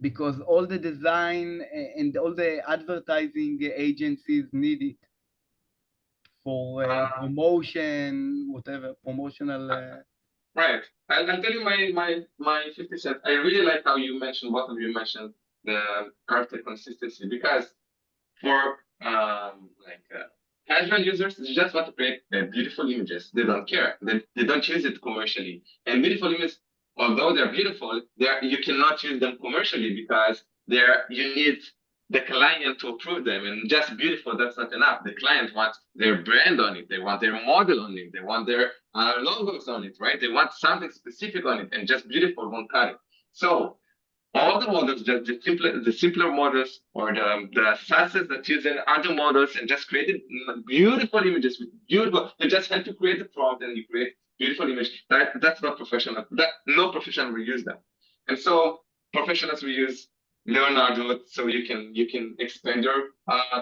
because all the design and all the advertising agencies need it for Uh, promotion, whatever promotional. right. I'll tell you my 50 cents. I really like how you mentioned, both of you mentioned the character consistency, because for casual users, they just want to create beautiful images. They don't care. They don't use it commercially. And beautiful images, although they're beautiful, you cannot use them commercially because you need the client to approve them. And just beautiful, that's not enough. The client wants their brand on it. They want their model on it. They want their logos on it, right? They want something specific on it, and just beautiful won't cut it. So all the models, just the simpler models or the SASs that use in other models and just created beautiful images with beautiful. You just have to create the prompt and you create beautiful image. That's not professional. That no professional will use them. And so professionals will use Leonardo, so you can expand your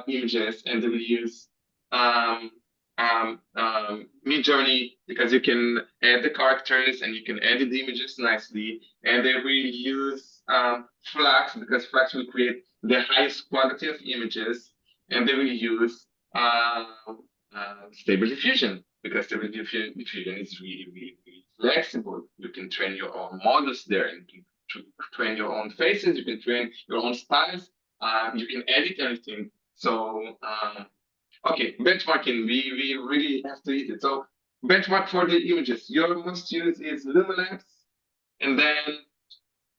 images, and they will use um, Mid Journey because you can add the characters and you can edit the images nicely. And they will use Flux because Flux will create the highest quality of images, and they will use Stable Diffusion because Stable Diffusion is really, really, really flexible. You can train your own models there, and you can train your own faces. You can train your own styles. You can edit anything. So okay, benchmarking. We really have to hit it. So benchmark for the images. Your most used is Luminance, and then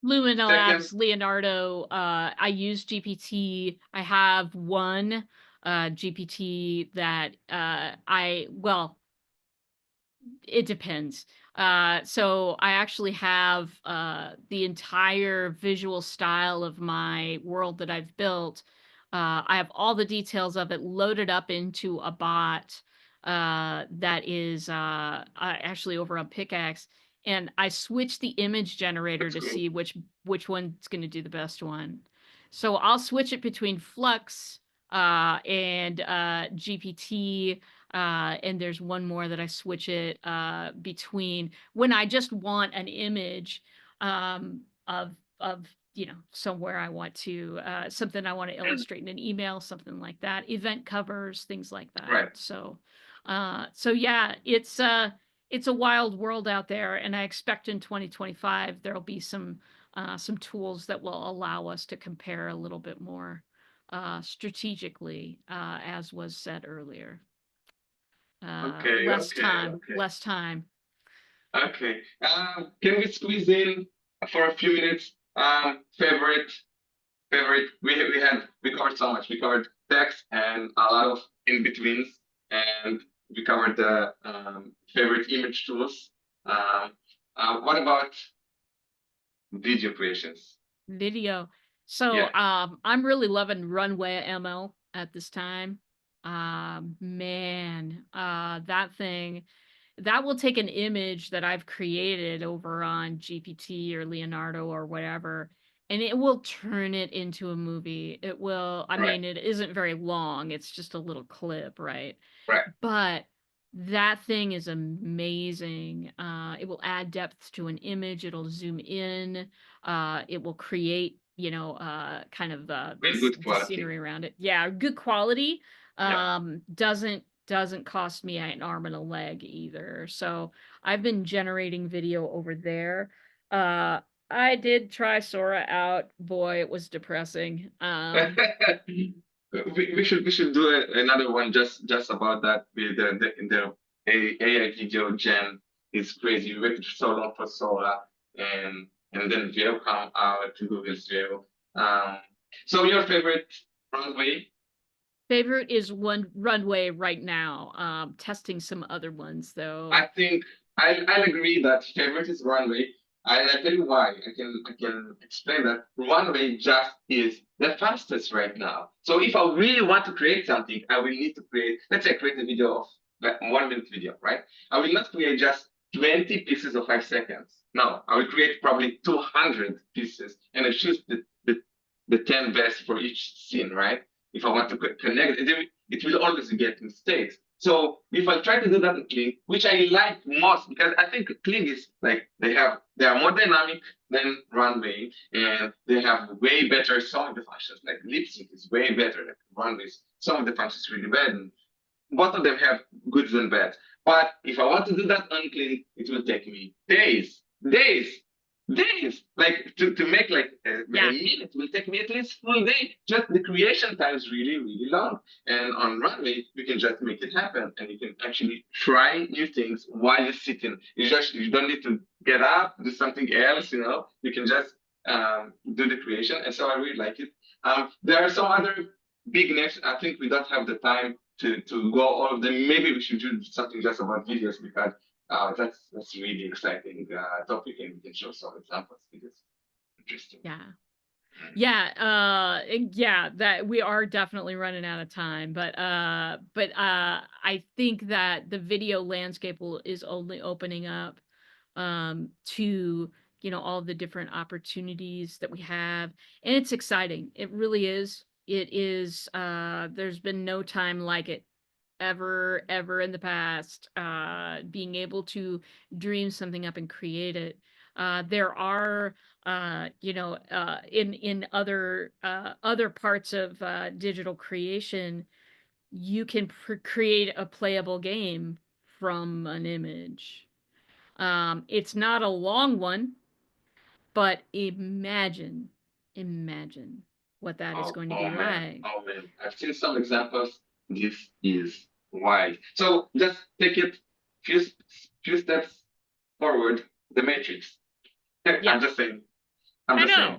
Lumina second, Labs, Leonardo, I use GPT. I have one GPT that well, it depends. So I actually have the entire visual style of my world that I've built. I have all the details of it loaded up into a bot that is actually over on Pickaxe, and I switch the image generator that's to cool. see which one's going to do the best one. So I'll switch it between Flux and GPT, and there's one more that I switch it between when I just want an image of somewhere I want to something I want to illustrate in an email, something like that, event covers, things like that. Right. So yeah, it's a wild world out there, and I expect in 2025 there'll be some tools that will allow us to compare a little bit more strategically, as was said earlier. Okay, okay, okay, Less time. okay. Can we squeeze in for a few minutes? Favorite. We covered so much. We covered text and a lot of in betweens, and we covered the favorite image tools. Um, what about video creations? Video. So, Yeah, I'm really loving Runway ML at this time. Man, that will take an image that I've created over on GPT or Leonardo or whatever, and it will turn it into a movie. I right, mean, it isn't very long. It's just a little clip, right? right. But that thing is amazing. It will add depth to an image. It'll zoom in. It will create, kind of With good the quality. scenery around it. Yeah, good quality. Yeah. Doesn't cost me an arm and a leg either. So I've been generating video over there. Uh, I did try Sora out. Boy, it was depressing. We should do another one just about that with the AI video gen is crazy. We waited so long for Sora, and then Veo come out to Google's Veo. Um, so your favorite runway? Favorite is one runway right now. Testing some other ones though. I think I'll agree that favorite is runway. I'll tell you why. I can explain that runway just is the fastest right now. So if I really want to create something, I will need to create, let's say create a video of like 1 minute video, right? I will not create just 20 pieces of 5 seconds. No, I will create probably 200 pieces and I choose the 10 best for each scene, right? If I want to connect, it will always get mistakes. So if I try to do that in Kling, which I like most because I think Kling is like they are more dynamic than Runway, and they have way better some of the functions. Like lip sync is way better than Runway's. Some of the functions really bad, and both of them have goods and bads. But if I want to do that on Kling, it will take me days, days. Like to make like a Yeah. minute will take me at least full day. Just the creation time is really, really long. And on Runway, you can just make it happen and you can actually try new things while you're sitting. You don't need to get up, do something else, You can just do the creation. And so I really like it. There are some other big names. I think we don't have the time to go all of them. Maybe we should do something just about videos because that's really exciting topic and we can show some examples because interesting. Yeah. Yeah, yeah, that we are definitely running out of time, but I think that the video landscape is only opening up to all the different opportunities that we have. And it's exciting. It really is. It is, there's been no time like it ever in the past, being able to dream something up and create it. There are, in other parts of digital creation, you can create a playable game from an image. It's not a long one, but imagine what that is Oh, going to be oh man, like. oh man. I've seen some examples. This is wild. So just take it few few steps forward. The Matrix. Yeah, I'm just saying. I'm I just saying.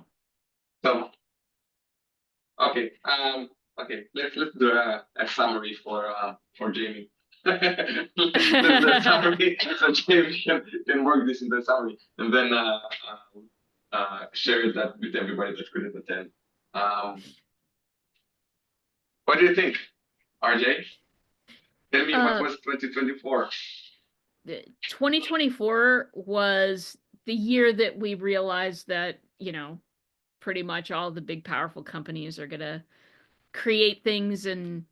know. So okay, okay. Let's do a summary for Jamie. Let's do a summary so Jamie can work this in the summary, and then share that with everybody that couldn't attend. Um, what do you think, RJ? Tell me what uh, was 2024. 2024 was the year that we realized that, pretty much all the big powerful companies are going to create things and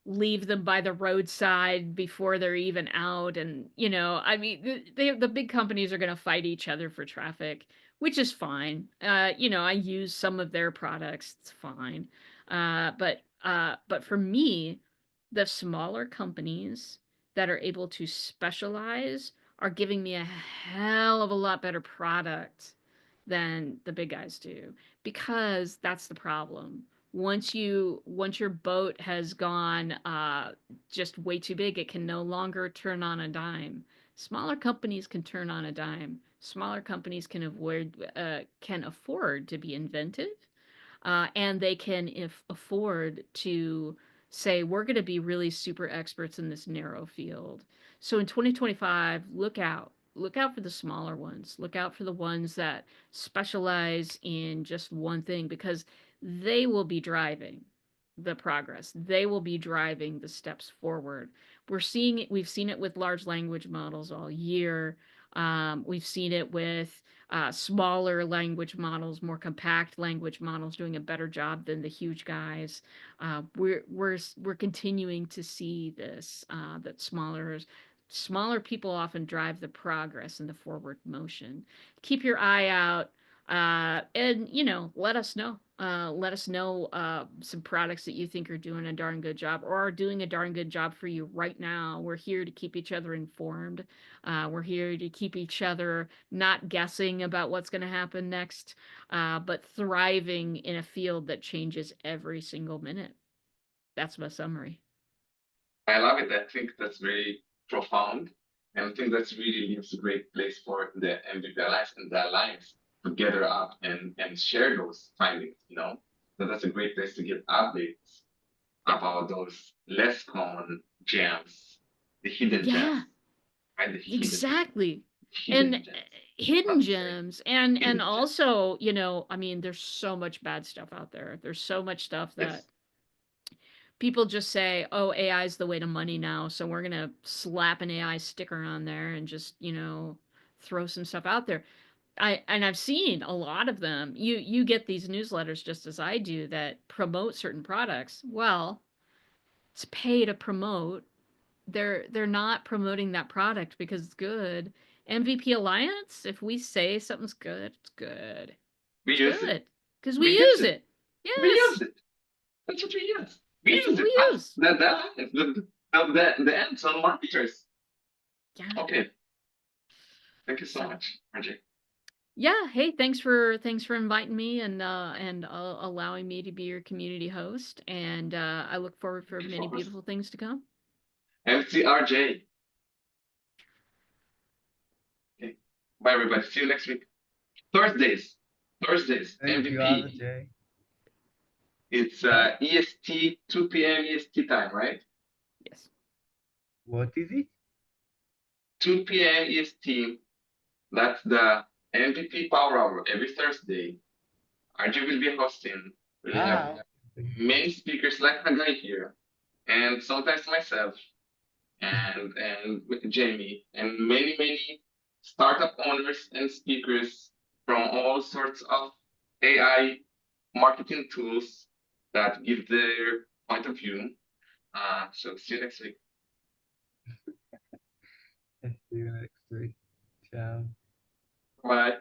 leave them by the roadside before they're even out. And I mean, the big companies are going to fight each other for traffic, which is fine. I use some of their products. It's fine. But for me, the smaller companies that are able to specialize are giving me a hell of a lot better product than the big guys do, because that's the problem. Once your boat has gone just way too big, it can no longer turn on a dime. Smaller companies can turn on a dime. Smaller companies can afford to be inventive, and they can if afford to say, we're going to be really super experts in this narrow field. So in 2025, look out for the smaller ones. Look out for the ones that specialize in just one thing, because they will be driving the progress. They will be driving the steps forward. We've seen it with large language models all year. We've seen it with smaller language models, more compact language models doing a better job than the huge guys. We're continuing to see this, that smaller people often drive the progress and the forward motion. Keep your eye out, and let us know. Let us know some products that you think are doing a darn good job or are doing a darn good job for you right now. We're here to keep each other informed. We're here to keep each other not guessing about what's going to happen next, but thriving in a field that changes every single minute. That's my summary. I love it. I think that's very profound. And I think that's really leaves a great place for the MVP Alliance and the Alliance to gather up and share those findings, So that's a great place to get updates about those less common gems, the hidden gems, Yeah, right? The exactly. And hidden gems. hidden That's great. gems, and Hidden gems. also, I mean, there's so much bad stuff out there. There's so much stuff that Yes. people just say, "Oh, AI is the way to money now, so we're gonna slap an AI sticker on there and just, throw some stuff out there." I've seen a lot of them. You get these newsletters just as I do that promote certain products. Well, it's pay to promote. They're not promoting that product because it's good. MVP Alliance, if we say something's good, it's good. We It's use it. good because we We use use it. it. We use Yes, it. That's what we use. We that's what use we it. Us. use. The ends on marketers. Yeah. Okay. Thank you so So much, RJ. yeah, hey, thanks for inviting me and allowing me to be your community host. And I look forward for Thank you many for us. beautiful things to come. MCRJ. Okay. Bye, everybody. See you next week. Thursdays. Thursdays. Thank you, MVP. RJ. It's EST 2 p.m. EST time, right? Yes. What is it? 2 p.m. EST. That's the MVP Power Hour every Thursday. RJ will be hosting. We'll have Ah, okay. many speakers like the guy here, and sometimes myself, and Jamie, and many startup owners and speakers from all sorts of AI marketing tools that give their point of view. So see you next week. See you next week. Ciao. Bye.